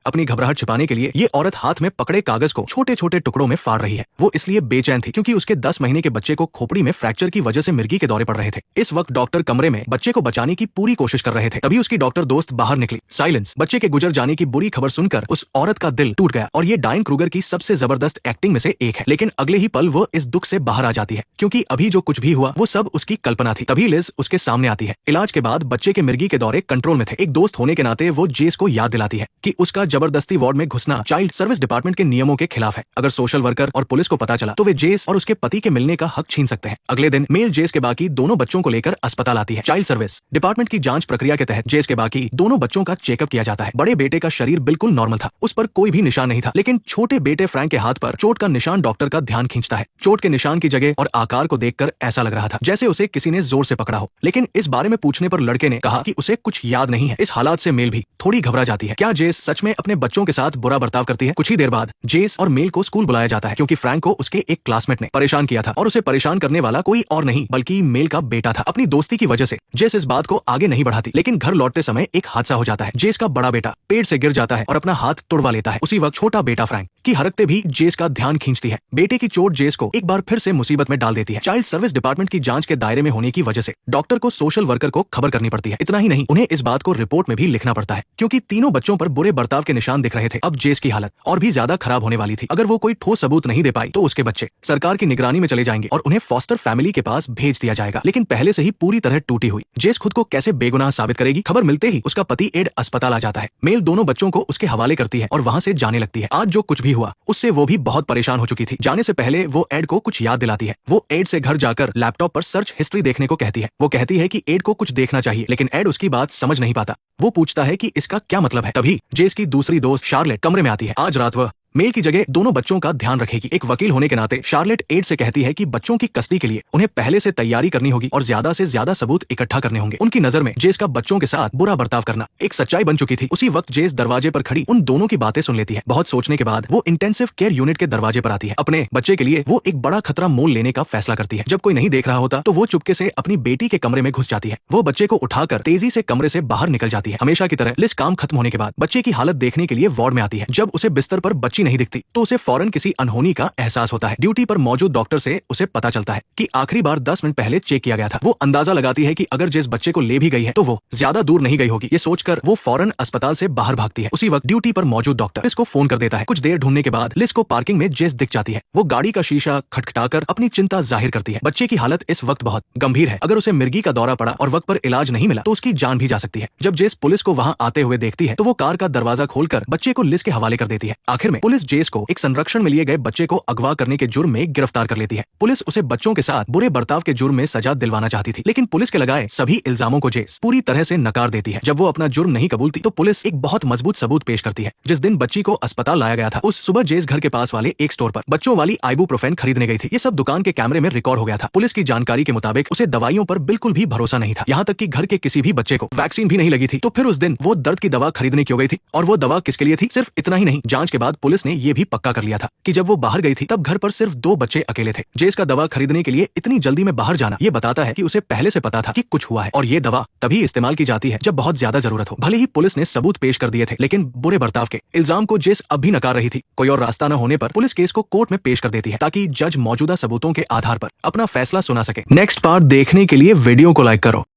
अपनी घबराहट छिपाने के लिए ये औरत हाथ में पकड़े कागज को छोटे छोटे टुकड़ों में फाड़ रही है। वो इसलिए बेचैन थी क्योंकि उसके 10 महीने के बच्चे को खोपड़ी में फ्रैक्चर की वजह से मिर्गी के दौरे पड़ रहे थे। इस वक्त डॉक्टर कमरे में बच्चे को बचाने की पूरी कोशिश कर रहे थे, तभी उसकी डॉक्टर दोस्त बाहर निकली। साइलेंस। बच्चे के गुजर जाने की बुरी खबर सुनकर उस औरत का दिल टूट गया और ये डायन क्रूगर की सबसे जबरदस्त एक्टिंग में से एक है। लेकिन अगले ही पल वो इस दुख से बाहर आ जाती है क्योंकि अभी जो कुछ भी हुआ वो सब उसकी कल्पना थी। तभी लिज उसके सामने आती है। इलाज के बाद बच्चे के मिर्गी के दौरे कंट्रोल में थे। एक दोस्त होने के नाते वो जेस को याद दिलाती है कि उसका जबरदस्ती वार्ड में घुसना चाइल्ड सर्विस डिपार्टमेंट के नियमों के खिलाफ है। अगर सोशल वर्कर और पुलिस को पता चला तो वे जेस और उसके पति के मिलने का हक छीन सकते हैं। अगले दिन मेल जेस के बाकी दोनों बच्चों को लेकर अस्पताल आती है। चाइल्ड सर्विस डिपार्टमेंट की जांच प्रक्रिया के तहत जेस के बाकी दोनों बच्चों का चेकअप किया जाता है। बड़े बेटे का शरीर बिल्कुल नॉर्मल था, उस पर कोई भी निशान नहीं था, लेकिन छोटे बेटे फ्रैंक के हाथ पर चोट का निशान डॉक्टर का ध्यान खींचता है। चोट के निशान की जगह और आकार को देखकर ऐसा लग रहा था जैसे उसे किसी ने जोर से पकड़ा हो, लेकिन इस बारे में पूछने पर लड़के ने कहा कि उसे कुछ याद नहीं है। इस हालात से मेल भी थोड़ी घबरा जाती है। क्या जेस सच में अपने बच्चों के साथ बुरा बर्ताव करती है? कुछ ही देर बाद जेस और मेल को स्कूल बुलाया जाता है क्योंकि फ्रैंक को उसके एक क्लासमेट ने परेशान किया था और उसे परेशान करने वाला कोई और नहीं बल्कि मेल का बेटा था। अपनी दोस्ती की वजह से जेस इस बात को आगे नहीं बढ़ाती, लेकिन घर लौटते समय एक हादसा हो जाता है। जेस का बड़ा बेटा पेड़ से गिर जाता है और अपना हाथ तुड़वा लेता है। उसी वक्त छोटा बेटा फ्रैंक की हरकतें भी जेस का ध्यान खींचती है। बेटे की चोट जेस को एक बार फिर से मुसीबत में डाल देती है। चाइल्ड सर्विस डिपार्टमेंट की जांच के दायरे में होने की वजह से डॉक्टर को सोशल वर्कर को खबर करनी पड़ती है। इतना ही नहीं, उन्हें इस बात को रिपोर्ट में भी लिखना पड़ता है क्योंकि तीनों बच्चों पर बुरे बर्ताव के निशान दिख रहे थे। अब जेस की हालत और भी ज्यादा खराब होने वाली थी। अगर वो कोई ठोस सबूत नहीं दे पाई तो उसके बच्चे सरकार की निगरानी में चले जाएंगे और उन्हें फॉस्टर फैमिली के पास भेज दिया जाएगा। लेकिन पहले से ही पूरी तरह टूटी हुई जेस खुद को कैसे बेगुनाह साबित करेगी? खबर मिलते ही उसका पति एड अस्पताल आ जाता है। मेल दोनों बच्चों को उसके हवाले करती है और वहां से जाने लगती है। आज जो कुछ भी हुआ उससे वो भी बहुत परेशान हो चुकी थी। जाने से पहले वो एड को कुछ याद दिलाती है। वो एड से घर जाकर लैपटॉप पर सर्च हिस्ट्री देखने को कहती है। वो कहती है कि एड को कुछ देखना चाहिए, लेकिन एड उसकी बात समझ नहीं पाता। वो पूछता है कि इसका क्या मतलब है। तभी जेस की दूसरी दोस्त शार्लेट कमरे में आती है। आज रात वह मेल की जगह दोनों बच्चों का ध्यान रखेगी। एक वकील होने के नाते शार्लेट एड से कहती है कि बच्चों की कस्टडी के लिए उन्हें पहले से तैयारी करनी होगी और ज्यादा से ज्यादा सबूत इकट्ठा करने होंगे। उनकी नजर में जेस का बच्चों के साथ बुरा बर्ताव करना एक सच्चाई बन चुकी थी। उसी वक्त जेस दरवाजे पर खड़ी उन दोनों की बातें सुन लेती है। बहुत सोचने के बाद वो इंटेंसिव केयर यूनिट के दरवाजे पर आती है। अपने बच्चे के लिए वो एक बड़ा खतरा मोल लेने का फैसला करती है। जब कोई नहीं देख रहा होता तो वो चुपके से अपनी बेटी के कमरे में घुस जाती है। वो बच्चे को उठाकर तेजी से कमरे से बाहर निकल जाती है। हमेशा की तरह लिस काम खत्म होने के बाद बच्चे की हालत देखने के लिए वार्ड में आती है। जब उसे बिस्तर पर बच्ची नहीं दिखती तो उसे फौरन किसी अनहोनी का एहसास होता है। ड्यूटी पर मौजूद डॉक्टर से उसे पता चलता है कि आखिरी बार 10 मिनट पहले चेक किया गया था। वो अंदाजा लगाती है कि अगर जिस बच्चे को ले भी गई है तो वो ज्यादा दूर नहीं गई होगी। ये सोचकर वो फौरन अस्पताल से बाहर भागती है। उसी वक्त ड्यूटी पर मौजूद डॉक्टर लिस को फोन कर देता है। कुछ देर ढूंढने के बाद लिस को पार्किंग में जेस दिख जाती है। वो गाड़ी का शीशा खटखटाकर अपनी चिंता जाहिर करती है। बच्चे की हालत इस वक्त बहुत गंभीर है। अगर उसे मिर्गी का दौरा पड़ा और वक्त पर इलाज नहीं मिला तो उसकी जान भी जा सकती है। जब जेस पुलिस को वहां आते हुए देखती है तो वो कार का दरवाजा खोलकर बच्चे को लिस के हवाले कर देती है। आखिर में पुलिस जेस को एक संरक्षण में लिए गए बच्चे को अगवा करने के जुर्म में गिरफ्तार कर लेती है। पुलिस उसे बच्चों के साथ बुरे बर्ताव के जुर्म में सजा दिलवाना चाहती थी, लेकिन पुलिस के लगाए सभी इल्जामों को जेस पूरी तरह से नकार देती है। जब वो अपना जुर्म नहीं कबूलती तो पुलिस एक बहुत मजबूत सबूत पेश करती है। जिस दिन बच्ची को अस्पताल लाया गया था उस सुबह जेस घर के पास वाले एक स्टोर पर बच्चों वाली आइबुप्रोफेन खरीदने गई थी। ये सब दुकान के कैमरे में रिकॉर्ड हो गया था। पुलिस की जानकारी के मुताबिक उसे दवाइयों पर बिल्कुल भी भरोसा नहीं था। यहाँ तक कि घर के किसी भी बच्चे को वैक्सीन भी नहीं लगी थी। तो फिर उस दिन वो दर्द की दवा खरीदने क्यों गई थी और वो दवा किसके लिए थी? सिर्फ इतना ही नहीं, जांच के बाद पुलिस ने ये भी पक्का कर लिया था कि जब वो बाहर गई थी तब घर पर सिर्फ 2 बच्चे अकेले थे। जेस का दवा खरीदने के लिए इतनी जल्दी में बाहर जाना ये बताता है कि उसे पहले से पता था कि कुछ हुआ है और ये दवा तभी इस्तेमाल की जाती है जब बहुत ज्यादा जरूरत हो। भले ही पुलिस ने सबूत पेश कर दिए थे, लेकिन बुरे बर्ताव के इल्जाम को जेस अब भी नकार रही थी। कोई और रास्ता न होने पर पुलिस केस को कोर्ट में पेश कर देती है ताकि जज मौजूदा सबूतों के आधार पर अपना फैसला सुना सके। नेक्स्ट पार्ट देखने के लिए वीडियो को लाइक करो।